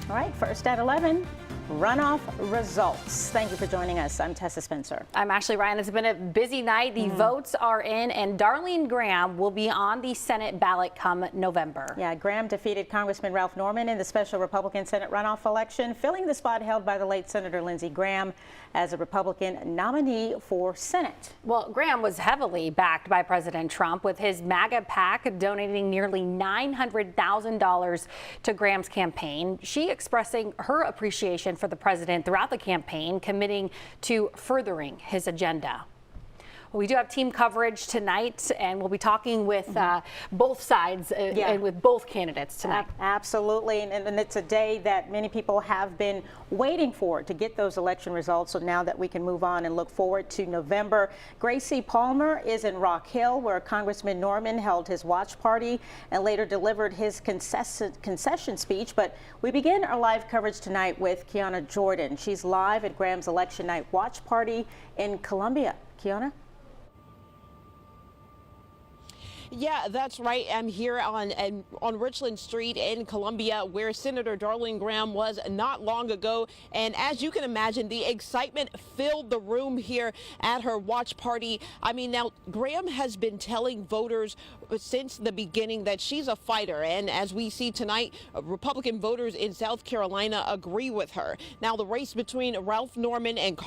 All right, first at 11, runoff results. Thank you for joining us. I'm Tessa Spencer. I'm Ashley Ryan. It's been a busy night. The votes are in, and Darline Graham will be on the Senate ballot come November. Yeah, Graham defeated Congressman Ralph Norman in the special Republican Senate runoff election, filling the spot held by the late Senator Lindsey Graham as a Republican nominee for Senate. Well, Graham was heavily backed by President Trump, with his MAGA PAC donating nearly $900,000 to Graham's campaign. She expressing her appreciation for the president throughout the campaign, committing to furthering his agenda. We do have team coverage tonight, and we'll be talking with both sides and with both candidates tonight. Absolutely, and it's a day that many people have been waiting for, to get those election results. So now that we can move on and look forward to November. Gracie Palmer is in Rock Hill, where Congressman Norman held his watch party and later delivered his concession speech. But we begin our live coverage tonight with Kiana Jordan. She's live at Graham's election night watch party in Columbia. Kiana? Yeah, that's right. I'm here on Richland Street in Columbia, where Senator Darline Graham was not long ago. And as you can imagine, the excitement filled the room here at her watch party. I mean, now Graham has been telling voters since the beginning that she's a fighter. And as we see tonight, Republican voters in South Carolina agree with her. Now, the race between Ralph Norman and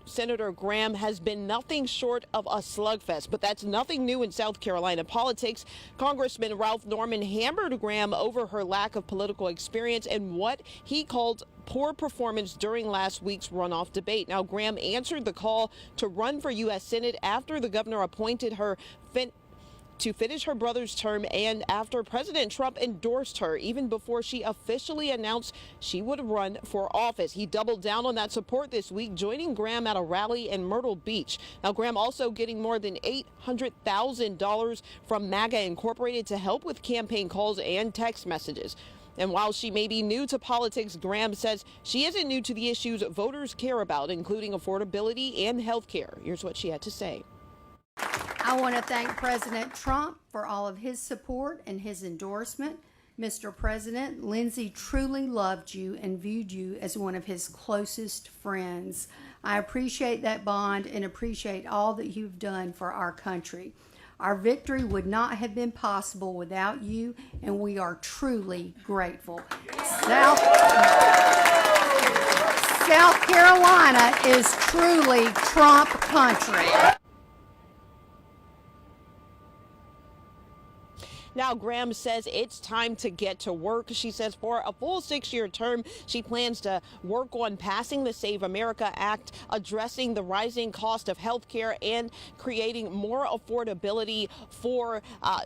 Senator Graham has been nothing short of a slugfest. But that's nothing new in South Carolina politics. Congressman Ralph Norman hammered Graham over her lack of political experience and what he called poor performance during last week's runoff debate. Now, Graham answered the call to run for U.S. Senate after the governor appointed her to finish her brother's term, and after President Trump endorsed her, even before she officially announced she would run for office. He doubled down on that support this week, joining Graham at a rally in Myrtle Beach. Now, Graham also getting more than $800,000 from MAGA Incorporated to help with campaign calls and text messages. And while she may be new to politics, Graham says she isn't new to the issues voters care about, including affordability and health care. Here's what she had to say. I want to thank President Trump for all of his support and his endorsement. Mr. President, Lindsey truly loved you and viewed you as one of his closest friends. I appreciate that bond and appreciate all that you've done for our country. Our victory would not have been possible without you, and we are truly grateful. South Carolina is truly Trump country. Now, Graham says it's time to get to work. She says for a full 6-year term, she plans to work on passing the Save America Act, addressing the rising cost of health care, and creating more affordability for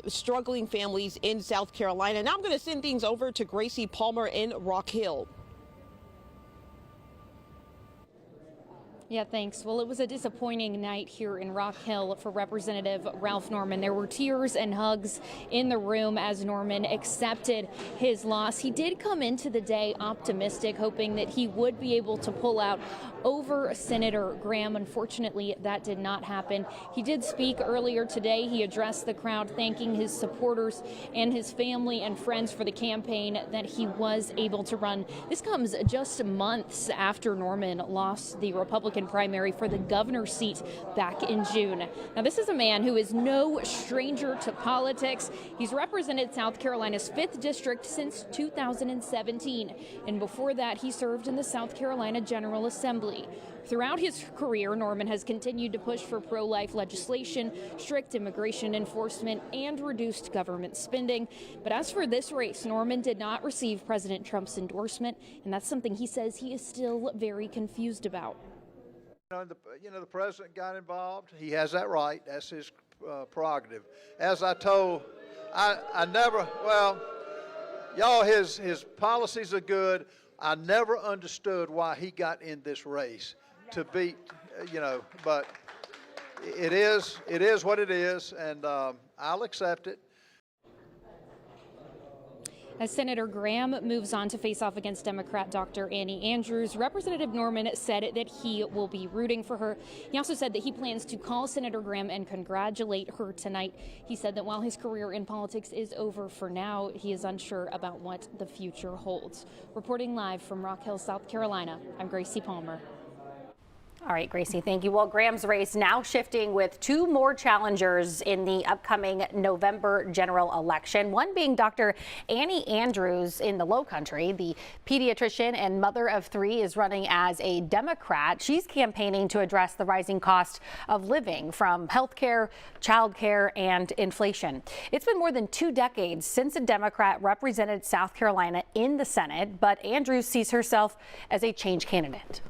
struggling families in South Carolina. Now I'm going to send things over to Gracie Palmer in Rock Hill. Yeah, thanks. Well, it was a disappointing night here in Rock Hill for Representative Ralph Norman. There were tears and hugs in the room as Norman accepted his loss. He did come into the day optimistic, hoping that he would be able to pull out over Senator Graham. Unfortunately, that did not happen. He did speak earlier today. He addressed the crowd, thanking his supporters and his family and friends for the campaign that he was able to run. This comes just months after Norman lost the Republican primary for the governor's seat back in June. Now, this is a man who is no stranger to politics. He's represented South Carolina's 5th district since 2017. And before that, he served in the South Carolina General Assembly. Throughout his career, Norman has continued to push for pro-life legislation, strict immigration enforcement, and reduced government spending. But as for this race, Norman did not receive President Trump's endorsement, and that's something he says he is still very confused about. The president got involved. He has that right. That's his prerogative. As I told, I never, well, y'all, his policies are good. I never understood why he got in this race to beat, but it is what it is, and I'll accept it. As Senator Graham moves on to face off against Democrat Dr. Annie Andrews, Representative Norman said that he will be rooting for her. He also said that he plans to call Senator Graham and congratulate her tonight. He said that while his career in politics is over for now, he is unsure about what the future holds. Reporting live from Rock Hill, South Carolina, I'm Gracie Palmer. All right, Gracie, thank you. Well, Graham's race now shifting with two more challengers in the upcoming November general election, one being Dr. Annie Andrews in the Low Country. The pediatrician and mother of three is running as a Democrat. She's campaigning to address the rising cost of living from health care, child care, and inflation. It's been more than 2 decades since a Democrat represented South Carolina in the Senate, but Andrews sees herself as a change candidate.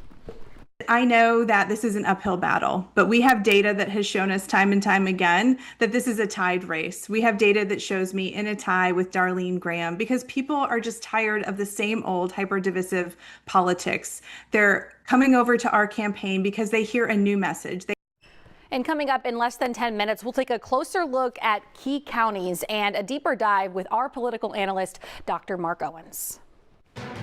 I know that this is an uphill battle, but we have data that has shown us time and time again that this is a tied race. We have data that shows me in a tie with Darline Graham because people are just tired of the same old hyper-divisive politics. They're coming over to our campaign because they hear a new message. And coming up in less than 10 minutes, we'll take a closer look at key counties and a deeper dive with our political analyst, Dr. Mark Owens.